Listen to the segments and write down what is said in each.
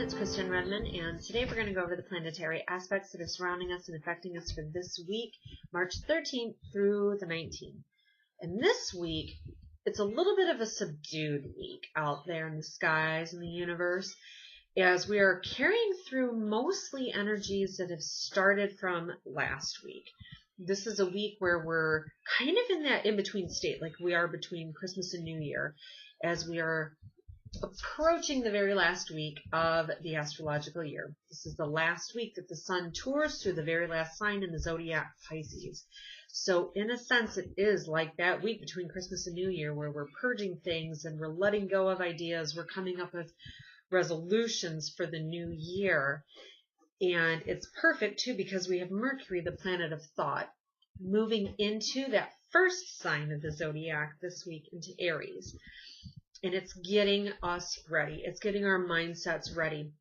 it's Kristen Redmond, and today we're going to go over the planetary aspects that are surrounding us and affecting us for this week, March 13th through the 19th. And this week, it's a little bit of a subdued week out there in the skies and the universe, as we are carrying through mostly energies that have started from last week. This is a week where we're kind of in that in-between state, like we are between Christmas and New Year, as we are approaching the very last week of the astrological year. This is the last week that the sun tours through the very last sign in the Zodiac Pisces. So in a sense, it is like that week between Christmas and New Year where we're purging things and we're letting go of ideas. We're coming up with resolutions for the new year. And it's perfect too because we have Mercury, the planet of thought, moving into that first sign of the Zodiac this week, into Aries. And it's getting us ready. It's getting our mindsets ready.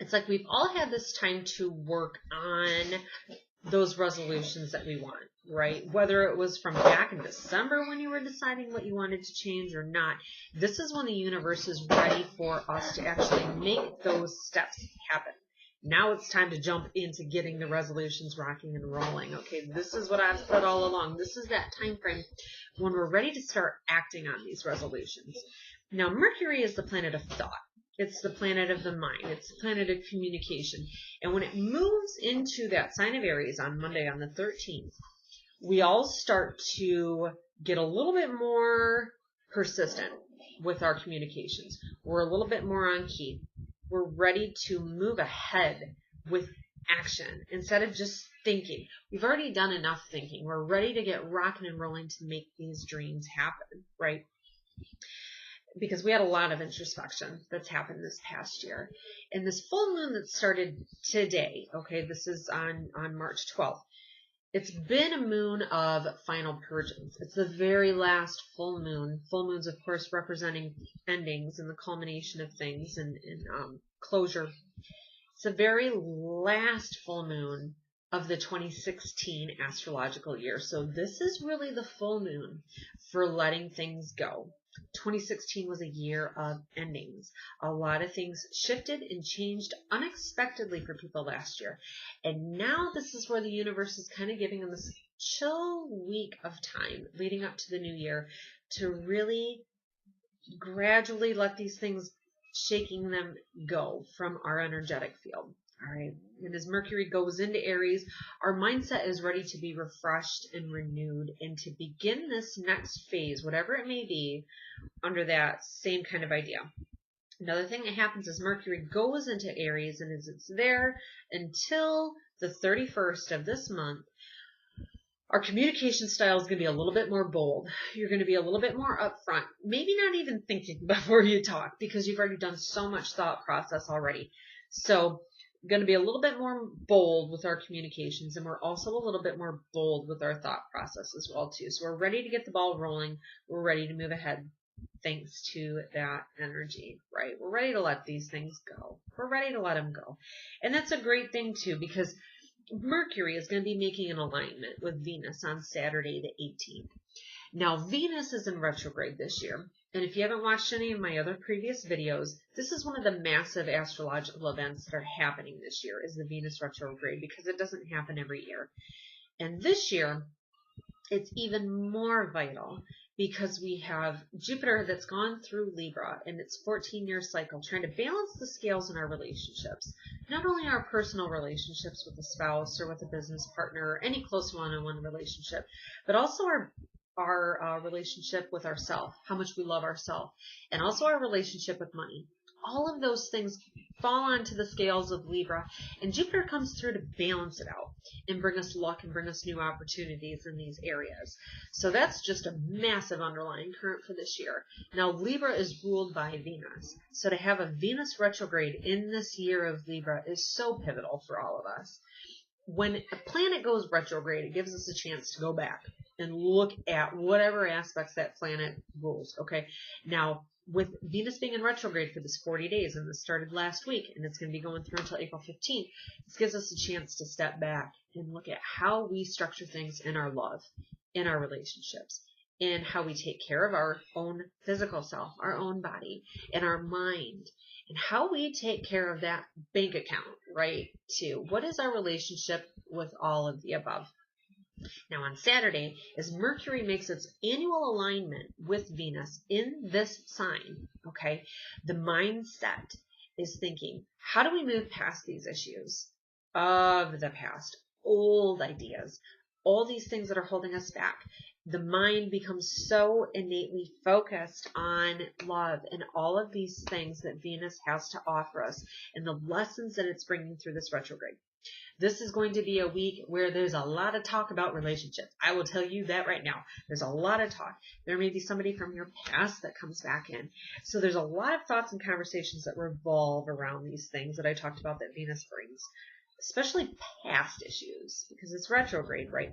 It's like we've all had this time to work on those resolutions that we want, right? Whether it was from back in December when you were deciding what you wanted to change or not, this is when the universe is ready for us to actually make those steps happen. Now it's time to jump into getting the resolutions rocking and rolling. Okay, this is what I've said all along. This is that time frame when we're ready to start acting on these resolutions. Now, Mercury is the planet of thought. It's the planet of the mind. It's the planet of communication. And when it moves into that sign of Aries on Monday, on the 13th, we all start to get a little bit more persistent with our communications. We're a little bit more on key. We're ready to move ahead with action instead of just thinking. We've already done enough thinking. We're ready to get rocking and rolling to make these dreams happen, right? Because we had a lot of introspection that's happened this past year. And this full moon that started today, okay, this is on March 12th. It's been a moon of final purgings. It's the very last full moon. Full moons, of course, representing endings and the culmination of things and closure. It's the very last full moon of the 2016 astrological year. So this is really the full moon for letting things go. 2016 was a year of endings. A lot of things shifted and changed unexpectedly for people last year. And now this is where the universe is kind of giving them this chill week of time leading up to the new year to really gradually let these things, shaking them go from our energetic field. All right. And as Mercury goes into Aries, our mindset is ready to be refreshed and renewed and to begin this next phase, whatever it may be, under that same kind of idea. Another thing that happens is Mercury goes into Aries, and as it's there until the 31st of this month, our communication style is going to be a little bit more bold. You're going to be a little bit more upfront, maybe not even thinking before you talk because you've already done so much thought process already. So going to be a little bit more bold with our communications, and we're also a little bit more bold with our thought process as well too. So we're ready to get the ball rolling. We're ready to move ahead thanks to that energy, right? We're ready to let these things go. We're ready to let them go. And that's a great thing too, because Mercury is going to be making an alignment with Venus on Saturday the 18th. Now, Venus is in retrograde this year. And if you haven't watched any of my other previous videos, this is one of the massive astrological events that are happening this year, is the Venus retrograde, because it doesn't happen every year. And this year, it's even more vital because we have Jupiter that's gone through Libra in its 14-year cycle, trying to balance the scales in our relationships. Not only our personal relationships with a spouse or with a business partner or any close one-on-one relationship, but also our relationship with ourselves, how much we love ourselves, and also our relationship with money. All of those things fall onto the scales of Libra, and Jupiter comes through to balance it out and bring us luck and bring us new opportunities in these areas. So that's just a massive underlying current for this year. Now, Libra is ruled by Venus. So to have a Venus retrograde in this year of Libra is so pivotal for all of us. When a planet goes retrograde, it gives us a chance to go back and look at whatever aspects that planet rules. Okay. Now, with Venus being in retrograde for this 40 days, and this started last week, and it's going to be going through until April 15th, this gives us a chance to step back and look at how we structure things in our love, in our relationships, in how we take care of our own physical self, our own body, and our mind, and how we take care of that bank account, right, too. What is our relationship with all of the above? Now on Saturday, as Mercury makes its annual alignment with Venus in this sign, okay, the mindset is thinking, how do we move past these issues of the past, old ideas, all these things that are holding us back? The mind becomes so innately focused on love and all of these things that Venus has to offer us and the lessons that it's bringing through this retrograde. This is going to be a week where there's a lot of talk about relationships. I will tell you that right now. There's a lot of talk. There may be somebody from your past that comes back in. So there's a lot of thoughts and conversations that revolve around these things that I talked about that Venus brings, especially past issues, because it's retrograde, right?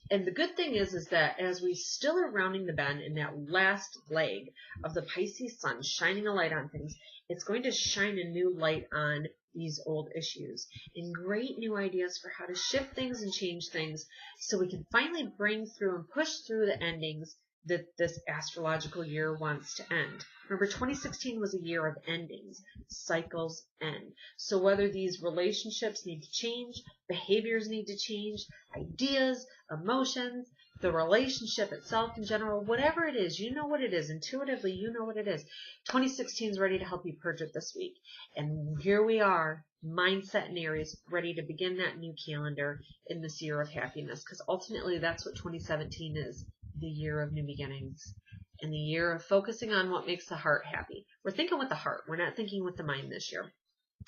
And the good thing is that as we still are rounding the bend in that last leg of the Pisces sun shining a light on things, it's going to shine a new light on these old issues and great new ideas for how to shift things and change things so we can finally bring through and push through the endings that this astrological year wants to end. Remember, 2016 was a year of endings. Cycles end. So whether these relationships need to change, behaviors need to change, ideas, emotions, the relationship itself in general, whatever it is, you know what it is. Intuitively, you know what it is. 2016 is ready to help you purge it this week. And here we are, mindset in Aries, ready to begin that new calendar in this year of happiness. Because ultimately, that's what 2017 is, the year of new beginnings. And the year of focusing on what makes the heart happy. We're thinking with the heart. We're not thinking with the mind this year.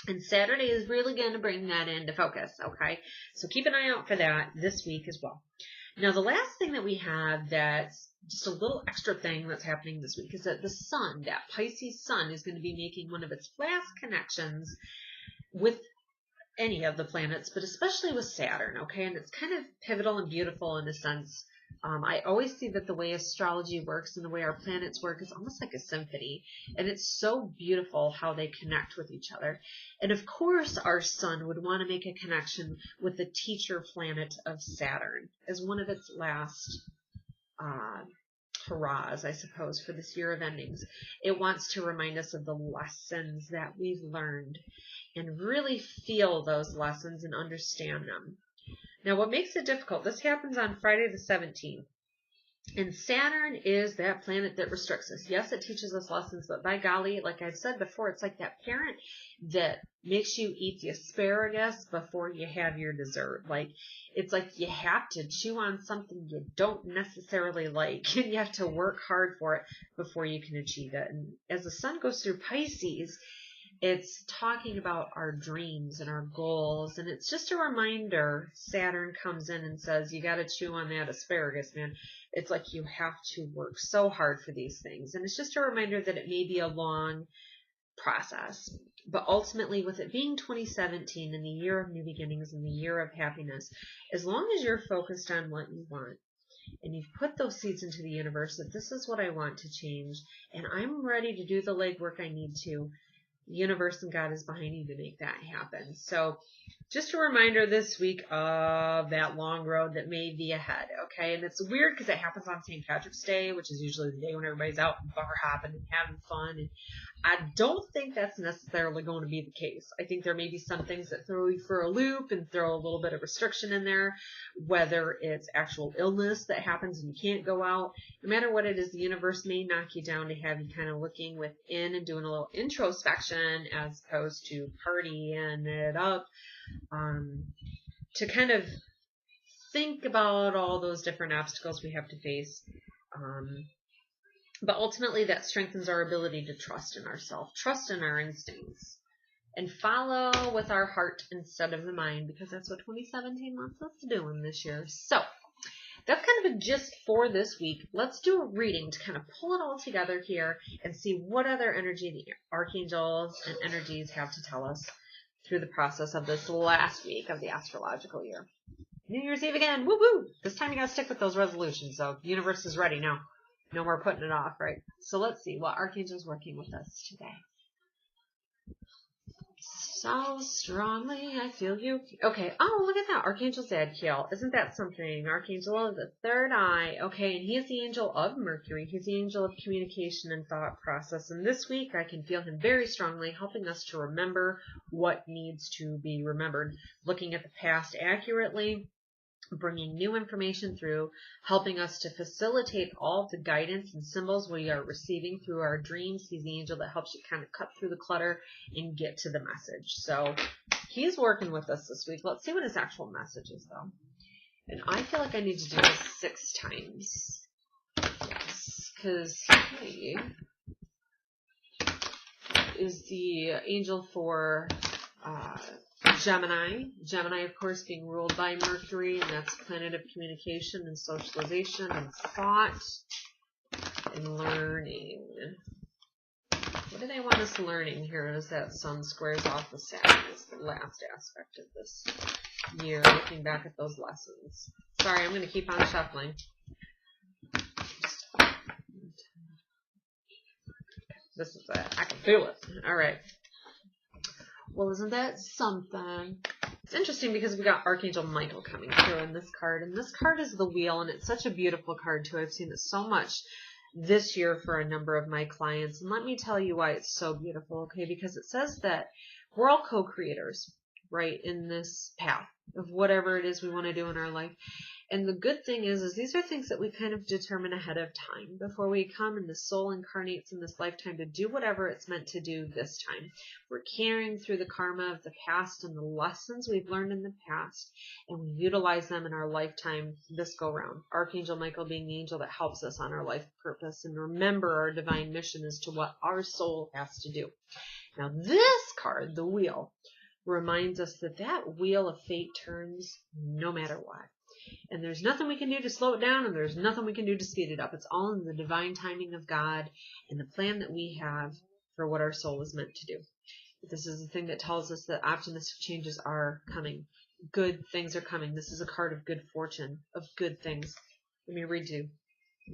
And Saturday is really going to bring that into focus, okay? So keep an eye out for that this week as well. Now, the last thing that we have that's just a little extra thing that's happening this week is that the sun, that Pisces sun, is going to be making one of its last connections with any of the planets, but especially with Saturn, okay? And it's kind of pivotal and beautiful in a sense. I always see that the way astrology works and the way our planets work is almost like a symphony. And it's so beautiful how they connect with each other. And of course, our sun would want to make a connection with the teacher planet of Saturn as one of its last hurrahs, I suppose, for this year of endings. It wants to remind us of the lessons that we've learned and really feel those lessons and understand them. Now, what makes it difficult, this happens on Friday the 17th, and Saturn is that planet that restricts us. Yes, it teaches us lessons, but by golly, like I've said before, it's like that parent that makes you eat the asparagus before you have your dessert. It's like you have to chew on something you don't necessarily like, and you have to work hard for it before you can achieve it. And as the sun goes through Pisces, it's talking about our dreams and our goals, and it's just a reminder. Saturn comes in and says, you got to chew on that asparagus, man. It's like you have to work so hard for these things. And it's just a reminder that it may be a long process. But ultimately, with it being 2017 and the year of new beginnings and the year of happiness, as long as you're focused on what you want, and you've put those seeds into the universe that this is what I want to change, and I'm ready to do the legwork I need to, the universe and God is behind you to make that happen. So just a reminder this week of that long road that may be ahead, okay? And it's weird because it happens on St. Patrick's Day, which is usually the day when everybody's out and bar hopping and having fun. And I don't think that's necessarily going to be the case. I think there may be some things that throw you for a loop and throw a little bit of restriction in there, whether it's actual illness that happens and you can't go out. No matter what it is, the universe may knock you down to have you kind of looking within and doing a little introspection as opposed to partying it up, to kind of think about all those different obstacles we have to face. But ultimately, that strengthens our ability to trust in ourselves, trust in our instincts, and follow with our heart instead of the mind, because that's what 2017 wants us to do in this year. So that's kind of a gist for this week. Let's do a reading to kind of pull it all together here and see what other energy the archangels and energies have to tell us through the process of this last week of the astrological year. New Year's Eve again. Woo woo! This time you gotta stick with those resolutions, though. The universe is ready now. No more putting it off, right? So let's see what archangel's working with us today. So strongly, I feel you. Okay. Oh, look at that. Archangel Zadkiel. Isn't that something? Archangel of the third eye. Okay, and he is the angel of Mercury. He's the angel of communication and thought process. And this week, I can feel him very strongly, helping us to remember what needs to be remembered. Looking at the past accurately, bringing new information through, helping us to facilitate all the guidance and symbols we are receiving through our dreams. He's the angel that helps you kind of cut through the clutter and get to the message. So he's working with us this week. Let's see what his actual message is, though. And I feel like I need to do this 6 times. Yes, because he is the angel for Gemini. Gemini, of course, being ruled by Mercury, and that's a planet of communication and socialization and thought and learning. What do they want us learning here as that sun squares off the Saturn? It's the last aspect of this year, looking back at those lessons. Sorry, I'm going to keep on shuffling. This is it. I can feel it. All right. Well, isn't that something? It's interesting because we got Archangel Michael coming through in this card. And this card is the wheel, and it's such a beautiful card, too. I've seen it so much this year for a number of my clients. And let me tell you why it's so beautiful, okay? Because it says that we're all co-creators, right, in this path of whatever it is we want to do in our life. And the good thing is these are things that we kind of determine ahead of time before we come, and the soul incarnates in this lifetime to do whatever it's meant to do this time. We're carrying through the karma of the past and the lessons we've learned in the past, and we utilize them in our lifetime this go round. Archangel Michael being the angel that helps us on our life purpose and remember our divine mission as to what our soul has to do. Now this card, the wheel, reminds us that that wheel of fate turns no matter what. And there's nothing we can do to slow it down, and there's nothing we can do to speed it up. It's all in the divine timing of God and the plan that we have for what our soul is meant to do. This is the thing that tells us that optimistic changes are coming. Good things are coming. This is a card of good fortune, of good things. Let me read you.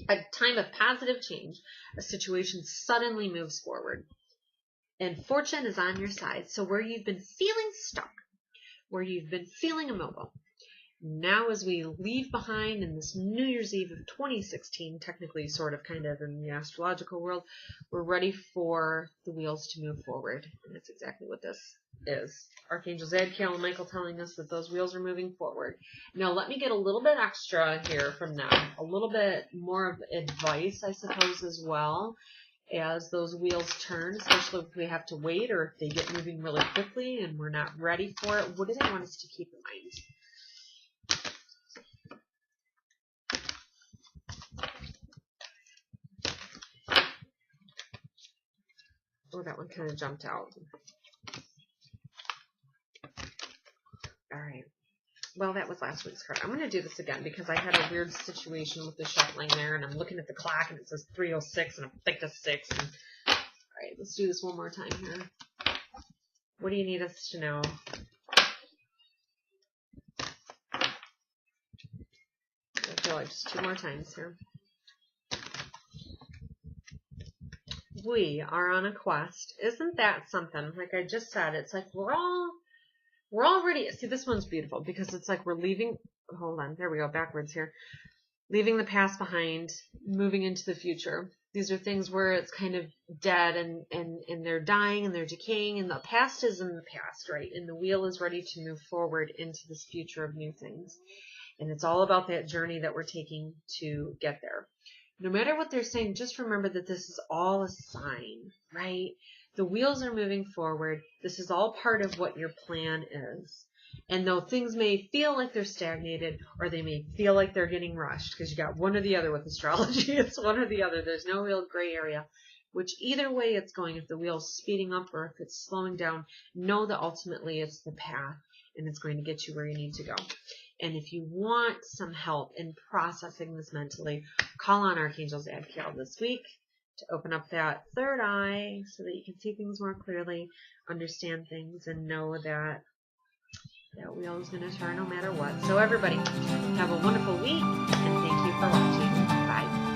A time of positive change. A situation suddenly moves forward. And fortune is on your side. So where you've been feeling stuck, where you've been feeling immobile, now as we leave behind in this New Year's Eve of 2016, technically sort of kind of in the astrological world, we're ready for the wheels to move forward. And that's exactly what this is. Archangel Zadkiel and Michael telling us that those wheels are moving forward. Now let me get a little bit extra here from them. A little bit more of advice, I suppose, as well, as those wheels turn, especially if we have to wait or if they get moving really quickly and we're not ready for it. What do they want us to keep in mind? Oh, that one kind of jumped out. All right. Well, that was last week's card. I'm going to do this again because I had a weird situation with the shuffling there, and I'm looking at the clock, and it says 3:06, and I'm think to 6. And, all right, let's do this one more time here. What do you need us to know? I feel like just 2 more times here. We are on a quest. Isn't that something? Like I just said, it's like we're all ready. See, this one's beautiful because it's like we're leaving. Hold on. There we go. Backwards here. Leaving the past behind, moving into the future. These are things where it's kind of dead and they're dying and they're decaying, and the past is in the past, right? And the wheel is ready to move forward into this future of new things. And it's all about that journey that we're taking to get there. No matter what they're saying, just remember that this is all a sign, right? The wheels are moving forward. This is all part of what your plan is. And though things may feel like they're stagnated or they may feel like they're getting rushed, because you got one or the other with astrology, it's one or the other. There's no real gray area. Which either way it's going, if the wheel's speeding up or if it's slowing down, know that ultimately it's the path and it's going to get you where you need to go. And if you want some help in processing this mentally, call on Archangel Zadkiel this week to open up that third eye so that you can see things more clearly, understand things, and know that that wheel is going to turn no matter what. So everybody, have a wonderful week, and thank you for watching. Bye.